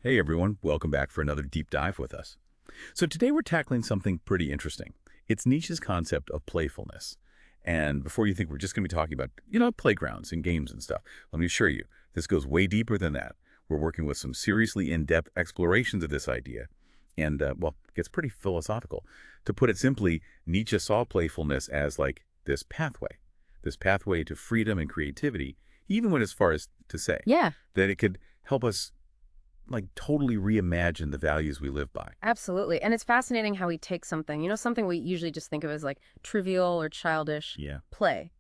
Hey everyone, welcome back for another deep dive with us. So today we're tackling something pretty interesting. It's Nietzsche's concept of playfulness. And before you think we're just going to be talking about, playgrounds and games and stuff, let me assure you, this goes way deeper than that. We're working with some seriously in-depth explorations of this idea. And, it gets pretty philosophical. To put it simply, Nietzsche saw playfulness as like this pathway to freedom and creativity. He even went as far as to say Yeah, that it could help us totally reimagine the values we live by. absolutely. And it's fascinating how he takes something, something we usually just think of as like trivial or childish Yeah. play,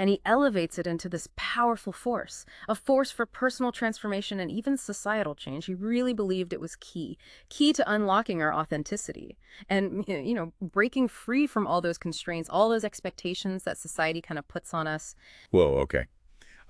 and he elevates it into this powerful force, a force for personal transformation and even societal change. He really believed it was key to unlocking our authenticity and, breaking free from all those constraints, all those expectations that society kind of puts on us. Whoa, okay.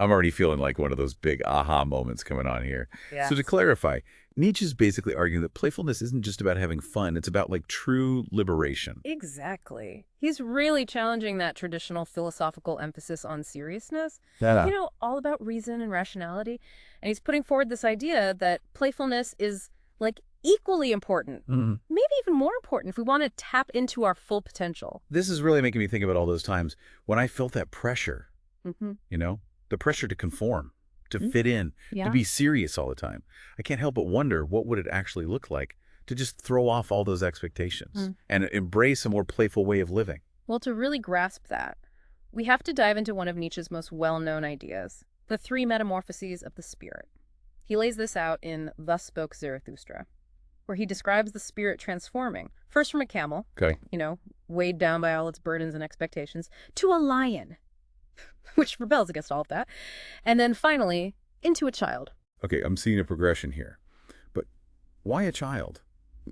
I'm already feeling like one of those big aha moments coming on here. So to Yes. clarify, Nietzsche's basically arguing that playfulness isn't just about having fun, it's about true liberation. Exactly. He's really challenging that traditional philosophical emphasis on seriousness, Yeah. all about reason and rationality. And he's putting forward this idea that playfulness is like equally important, Mhm. maybe even more important if we want to tap into our full potential. This is really making me think about all those times when I felt that pressure, Mm-hmm. you know, the pressure to conform, to fit in, to Yeah. be serious all the time. I can't help but wonder what would it actually look like to just throw off all those expectations and embrace a more playful way of living. Well, to really grasp that, we have to dive into one of Nietzsche's most well-known ideas, the three metamorphoses of the spirit. He lays this out in Thus Spoke Zarathustra, where he describes the spirit transforming, first from a camel, Okay. weighed down by all its burdens and expectations, to a lion, which rebels against all of that, and then finally into a child. Okay, I'm seeing a progression here. But why a child?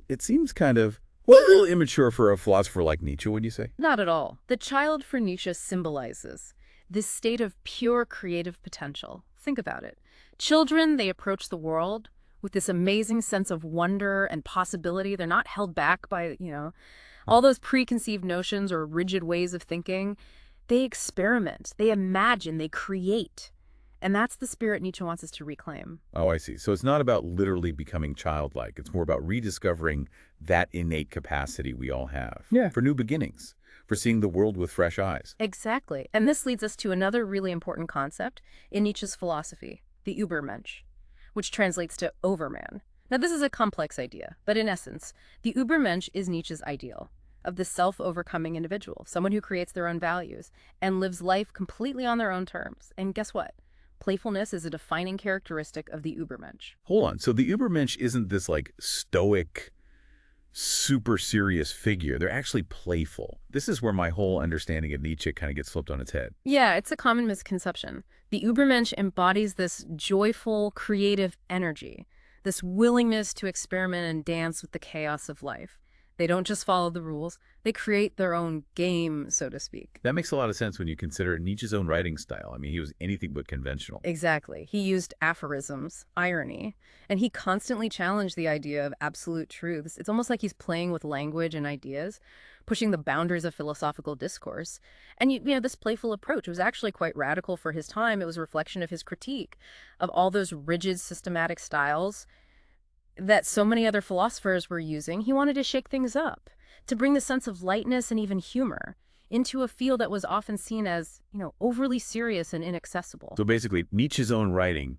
It seems kind of, well, a little immature for a philosopher like Nietzsche, would you say? Not at all. The child for Nietzsche symbolizes this state of pure creative potential. Think about it. Children, they approach the world with this amazing sense of wonder and possibility. They're not held back by, all those preconceived notions or rigid ways of thinking. They experiment, they imagine, they create. And that's the spirit Nietzsche wants us to reclaim. Oh, I see. So it's not about literally becoming childlike. It's more about rediscovering that innate capacity we all have. Yeah. For new beginnings, for seeing the world with fresh eyes. Exactly. And this leads us to another really important concept in Nietzsche's philosophy, the Übermensch, which translates to overman. Now, this is a complex idea, but in essence, the Übermensch is Nietzsche's ideal of the self-overcoming individual, someone who creates their own values and lives life completely on their own terms. And guess what? Playfulness is a defining characteristic of the Übermensch. Hold on. So the Übermensch isn't this stoic, super serious figure. They're actually playful. This is where my whole understanding of Nietzsche kind of gets flipped on its head. Yeah, it's a common misconception. The Übermensch embodies this joyful, creative energy, this willingness to experiment and dance with the chaos of life. They don't just follow the rules, they create their own game, so to speak. That makes a lot of sense when you consider Nietzsche's own writing style. I mean, he was anything but conventional. Exactly. He used aphorisms, irony, and he constantly challenged the idea of absolute truths. It's almost like he's playing with language and ideas, pushing the boundaries of philosophical discourse. And this playful approach was actually quite radical for his time. It was a reflection of his critique of all those rigid systematic styles that so many other philosophers were using. He wanted to shake things up, to bring the sense of lightness and even humor into a field that was often seen as, overly serious and inaccessible. So basically, Nietzsche's own writing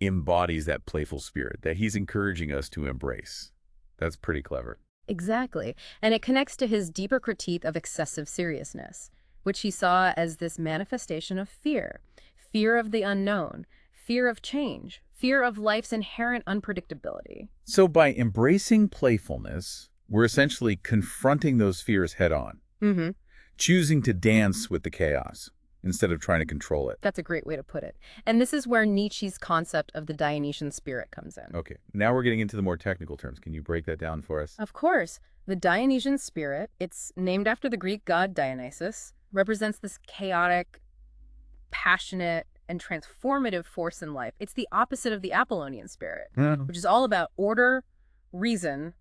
embodies that playful spirit that he's encouraging us to embrace. That's pretty clever. Exactly. And it connects to his deeper critique of excessive seriousness, which he saw as this manifestation of fear, fear of the unknown, fear of change, fear of life's inherent unpredictability. So by embracing playfulness, we're essentially confronting those fears head on, Mm-hmm. choosing to dance with the chaos instead of trying to control it. That's a great way to put it. And this is where Nietzsche's concept of the Dionysian spirit comes in. Okay, now we're getting into the more technical terms. Can you break that down for us? Of course, the Dionysian spirit, it's named after the Greek god Dionysus, represents this chaotic, passionate, and transformative force in life. It's the opposite of the Apollonian spirit, which is all about order, reason,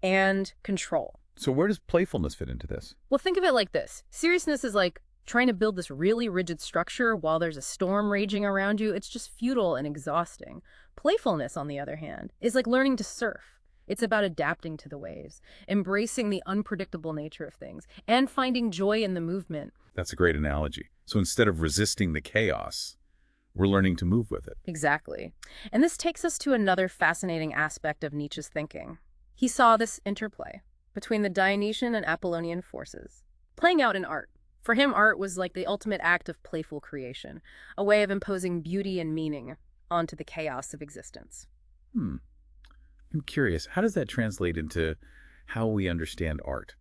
and control. So where does playfulness fit into this? Well, think of it like this. Seriousness is like trying to build this really rigid structure while there's a storm raging around you. It's just futile and exhausting. Playfulness, on the other hand, is like learning to surf. It's about adapting to the waves, embracing the unpredictable nature of things, and finding joy in the movement. That's a great analogy. So instead of resisting the chaos, we're learning to move with it. Exactly. And this takes us to another fascinating aspect of Nietzsche's thinking. He saw this interplay between the Dionysian and Apollonian forces, playing out in art. For him, art was like the ultimate act of playful creation, a way of imposing beauty and meaning onto the chaos of existence. I'm curious, how does that translate into how we understand art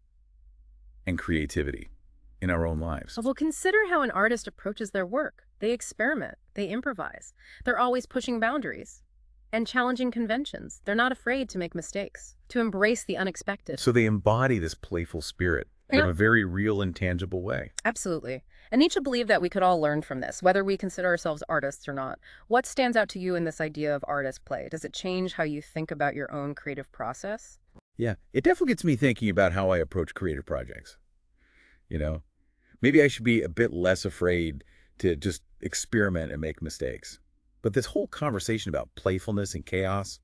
and creativity in our own lives? Well, consider how an artist approaches their work. They experiment, they improvise. They're always pushing boundaries and challenging conventions. They're not afraid to make mistakes, to embrace the unexpected. So they embody this playful spirit in a very real and tangible way. Absolutely. And Nietzsche believed that we could all learn from this, whether we consider ourselves artists or not. What stands out to you in this idea of artist play? Does it change how you think about your own creative process? Yeah, it definitely gets me thinking about how I approach creative projects. You know, maybe I should be a bit less afraid to just experiment and make mistakes. But this whole conversation about playfulness and chaos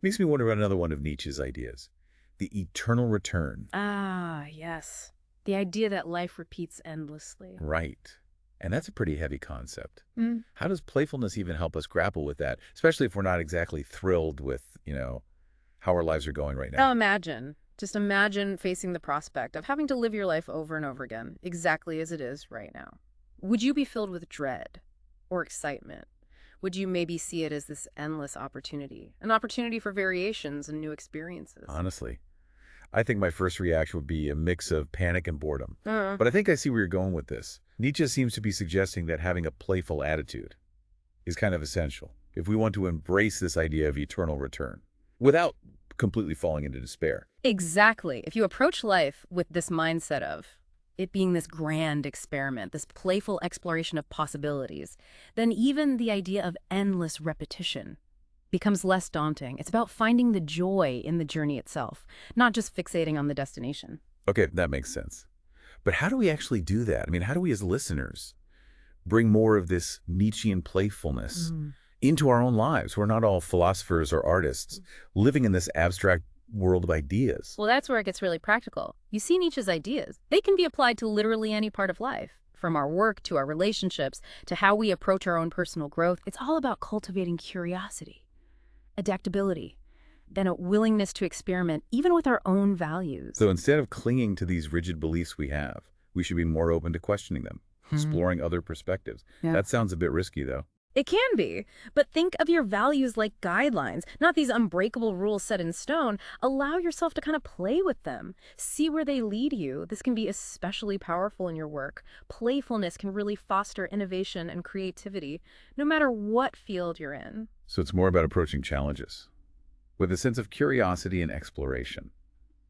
makes me wonder about another one of Nietzsche's ideas, the eternal return. Ah, yes. The idea that life repeats endlessly. Right. And that's a pretty heavy concept. How does playfulness even help us grapple with that, especially if we're not exactly thrilled with, how our lives are going right now? Just imagine facing the prospect of having to live your life over and over again, exactly as it is right now. Would you be filled with dread or excitement? Would you maybe see it as this endless opportunity, an opportunity for variations and new experiences? Honestly, I think my first reaction would be a mix of panic and boredom. Uh, But I think I see where you're going with this. Nietzsche seems to be suggesting that having a playful attitude is kind of essential if we want to embrace this idea of eternal return without completely falling into despair. Exactly. If you approach life with this mindset of it being this grand experiment, this playful exploration of possibilities, then even the idea of endless repetition becomes less daunting. It's about finding the joy in the journey itself, not just fixating on the destination. Okay, that makes sense. But how do we actually do that? I mean, how do we as listeners bring more of this Nietzschean playfulness into our own lives? We're not all philosophers or artists living in this abstract world of ideas. Well, that's where it gets really practical. You see Nietzsche's ideas. They can be applied to literally any part of life, from our work to our relationships to how we approach our own personal growth. It's all about cultivating curiosity, adaptability, and a willingness to experiment even with our own values. So instead of clinging to these rigid beliefs we have, we should be more open to questioning them, exploring other perspectives. Yeah. That sounds a bit risky, though. It can be, but think of your values like guidelines, not these unbreakable rules set in stone. Allow yourself to kind of play with them. See where they lead you. This can be especially powerful in your work. Playfulness can really foster innovation and creativity, no matter what field you're in. So it's more about approaching challenges with a sense of curiosity and exploration,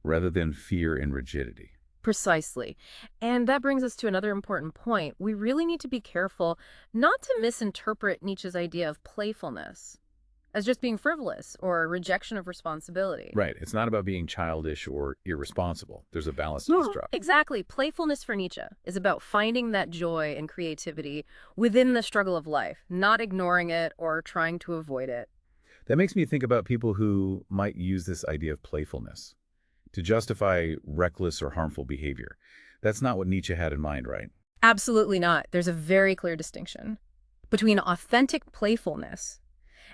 rather than fear and rigidity. Precisely. And that brings us to another important point. We really need to be careful not to misinterpret Nietzsche's idea of playfulness as just being frivolous or a rejection of responsibility. Right. It's not about being childish or irresponsible. There's a balance to this drop. Exactly. Playfulness for Nietzsche is about finding that joy and creativity within the struggle of life, not ignoring it or trying to avoid it. That makes me think about people who might use this idea of playfulness to justify reckless or harmful behavior. That's not what Nietzsche had in mind, right? Absolutely not. There's a very clear distinction between authentic playfulness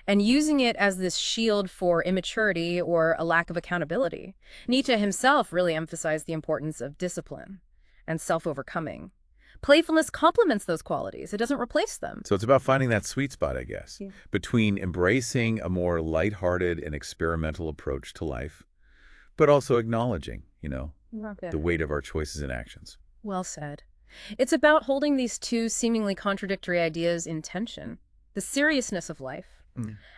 and using it as this shield for immaturity or a lack of accountability. Nietzsche himself really emphasized the importance of discipline and self-overcoming. Playfulness complements those qualities. It doesn't replace them. So it's about finding that sweet spot, I guess, Yeah. between embracing a more lighthearted and experimental approach to life, but also acknowledging, the weight of our choices and actions. Well said. It's about holding these two seemingly contradictory ideas in tension, the seriousness of life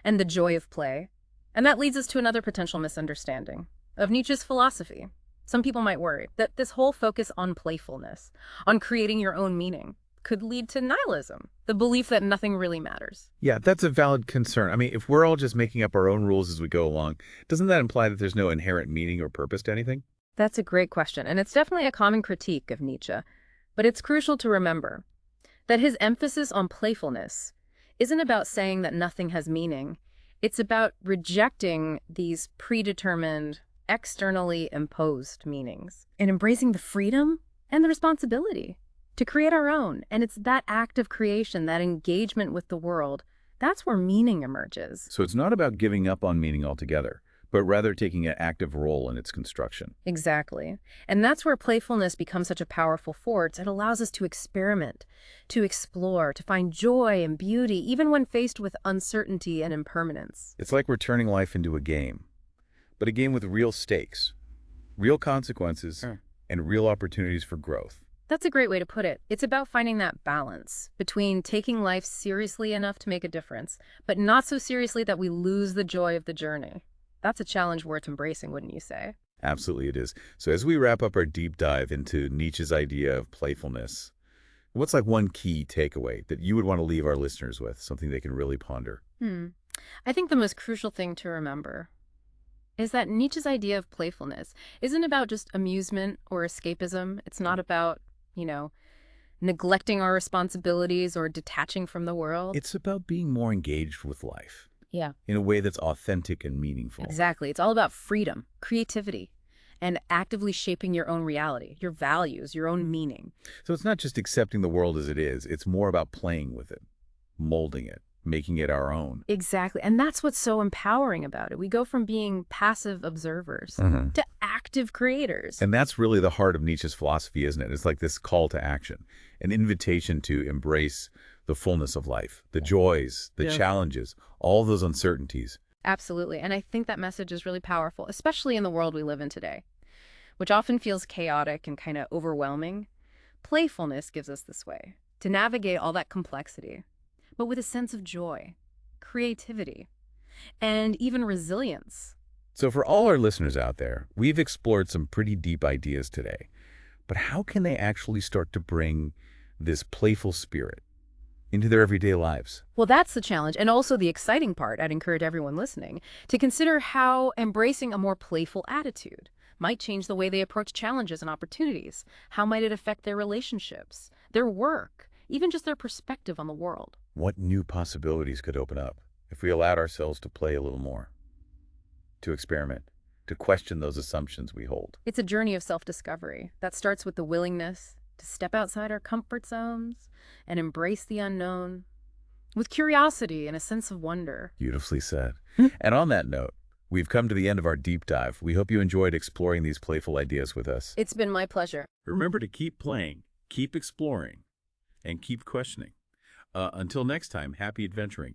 and the joy of play. And that leads us to another potential misunderstanding of Nietzsche's philosophy. Some people might worry that this whole focus on playfulness, on creating your own meaning, could lead to nihilism, the belief that nothing really matters. Yeah, that's a valid concern. I mean, if we're all just making up our own rules as we go along, doesn't that imply that there's no inherent meaning or purpose to anything? That's a great question, and it's definitely a common critique of Nietzsche. But it's crucial to remember that his emphasis on playfulness isn't about saying that nothing has meaning. It's about rejecting these predetermined, externally imposed meanings and embracing the freedom and the responsibility to create our own. And it's that act of creation, that engagement with the world, that's where meaning emerges. So it's not about giving up on meaning altogether, but rather taking an active role in its construction. Exactly. And that's where playfulness becomes such a powerful force. It allows us to experiment, to explore, to find joy and beauty, even when faced with uncertainty and impermanence. It's like we're turning life into a game, but a game with real stakes, real consequences, and real opportunities for growth. That's a great way to put it. It's about finding that balance between taking life seriously enough to make a difference, but not so seriously that we lose the joy of the journey. That's a challenge worth embracing, wouldn't you say? Absolutely it is. So as we wrap up our deep dive into Nietzsche's idea of playfulness, what's like one key takeaway that you would want to leave our listeners with, something they can really ponder? I think the most crucial thing to remember is that Nietzsche's idea of playfulness isn't about just amusement or escapism. It's not about, neglecting our responsibilities or detaching from the world. It's about being more engaged with life. Yeah. In a way that's authentic and meaningful. Exactly. It's all about freedom, creativity, and actively shaping your own reality, your values, your own meaning. So it's not just accepting the world as it is. It's more about playing with it, molding it, making it our own. Exactly. And that's what's so empowering about it. We go from being passive observers to active creators. And that's really the heart of Nietzsche's philosophy, isn't it? It's like this call to action, an invitation to embrace the fullness of life, the joys, the challenges, all those uncertainties. Absolutely. And I think that message is really powerful, especially in the world we live in today, which often feels chaotic and kind of overwhelming. Playfulness gives us this way to navigate all that complexity, but with a sense of joy, creativity, and even resilience. So for all our listeners out there, we've explored some pretty deep ideas today. But how can they actually start to bring this playful spirit into their everyday lives? Well, that's the challenge, and also the exciting part. I'd encourage everyone listening to consider how embracing a more playful attitude might change the way they approach challenges and opportunities. How might it affect their relationships, their work, even just their perspective on the world? What new possibilities could open up if we allowed ourselves to play a little more, to experiment, to question those assumptions we hold? It's a journey of self-discovery that starts with the willingness to step outside our comfort zones and embrace the unknown with curiosity and a sense of wonder. Beautifully said. And on that note, we've come to the end of our deep dive. We hope you enjoyed exploring these playful ideas with us. It's been my pleasure. Remember to keep playing, keep exploring, and keep questioning. Until next time, happy adventuring.